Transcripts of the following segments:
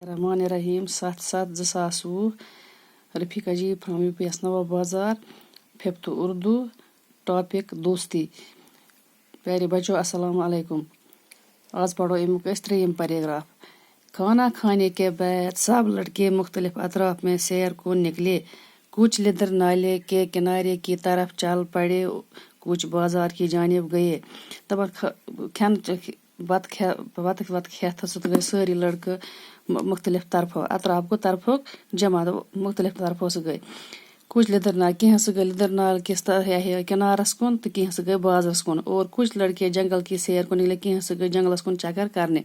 Rahman Rahim 7/7/2020 Rafiqa G from UPS نوا بازار 5th Urdu topic دوستی. پیارے بچوں السلام علیکم. آج پڑھو امیک 3 پیراگراف. کھانا کھانے کے بعد سب لڑکے مختلف اطراف میں سیر کو نکلے. کچھ لیدر نالے کے کنارے کی طرف چل پڑے، کچھ بازار کی جانب گئے. کھین بت کھیت گئے ساری لڑکے مختلف طرفوں، اطراف کو طرفوں جمع مختلف طرفوں سے گئے. کچھ لیدر نال کینٛہہ گئے لیدر نال کس کنارس کن تو کینٛہہ گئے بازرس کن، اور کچھ لڑکے جنگل کی سیر کو نکلے، کینٛہہ گئے جنگلس کن چکر کرنے.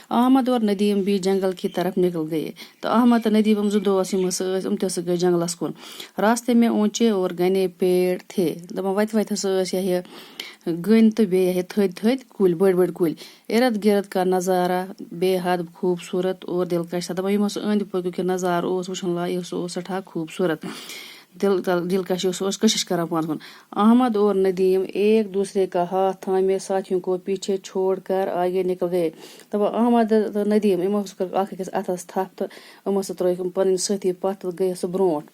احمد اور ندیم بھی جنگل کی طرف نکل گئے. تو احمد تو ندیم زٕ دوس تہِ گئے جنگلس کن. راستے میں اونچے اور گھنے پیڑ تھے. وتہِ گٔنۍ تہٕ بیٚیہِ تھٔدۍ کُلۍ بٔڑۍ بٔڑۍ کُلۍ. ارد گرد کا نظارہ بے حد خوبصورت اور دلکش تھا. یِمو سُہ أنٛدۍ پٔکیُک یہِ نظارٕ اوس وٕچھُن لایق، سُہ اوس سٮ۪ٹھاہ خوبصورت دلکش، سُہ اوس کشش کران پانس کُن. احمد اور ندیم ایک دوسرے کا ہاتھ تھامے ساتھیوں کو پیچھے چھوڑ کر آگے نکل گئے. احمد تہٕ ندیم یِمو کٔر اکھ أکِس اتھس تھپھ تہٕ یِمو ترٲوِکھ پنٕنۍ سٲتھی پتھ تہٕ گٔیے سُہ برونٛٹھ.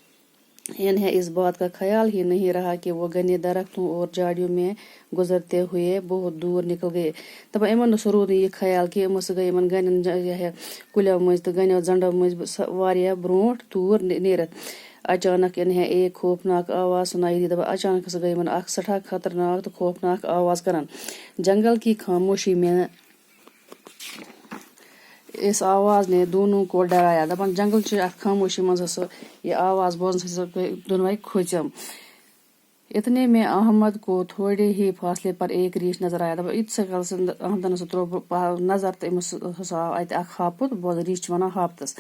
انہیں اس بات کا خیال ہی نہیں رہا کہ وہ گھنے درختوں اور جھاڑیوں میں گزرتے ہوئے بہت دور نکل گئے. یِمن سُہ روٗد نہٕ یہِ خیال کہِ یِمو گٔے یِمن گھنٮ۪ن کُلیو مٔنٛزۍ تہٕ گھنٮ۪و زنڈو مٔنٛزۍ واریاہ برونٛٹھ دوٗر نیٖرِتھ. اچانک انہیں ایک خوفناک آواز سنائی دی. اچانک ہسا گئی یِمن اکھ سٮ۪ٹھاہ خطرناک تہٕ خوفناک آواز کران. جنگل کی خاموشی میں اس آواز نے دونوں کو ڈرایا. جنگل چہِ اتھ خاموشی منٛز ہسا یہ آواز بوزنہٕ سۭتۍ گٔے دۄنوے کھوژِم. اتنے میں احمد کو تھوڑے ہی فاصلے پر ایک ریچھ نظر آیا. ییٖتِسے کالس احمدن ہسا ترٛوو نظر تہٕ أمِس ہسا آو اتہِ اکھ ہاپُت، ریچھ ونان ہاپتس.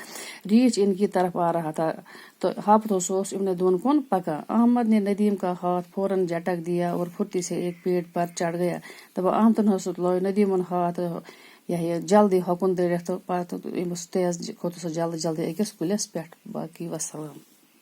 ریچھ ان کی طرف آ رہا تھا تو ہاپت اوس یِمنٕے دۄن کُن پکان. احمد نے ندیم کا ہاتھ فوراً جھٹک دیا اور پھرتی سے ایک پیڑ پر چڑھ گیا. احمدن ہسا لوگ ندیمن ہاتھ جلدی ہۄکُن دٔرِتھ تہٕ پتہٕ تیز کھوٚت سُہ جلدی أکِس کُلِس پٮ۪ٹھ. باقٕے وسلام.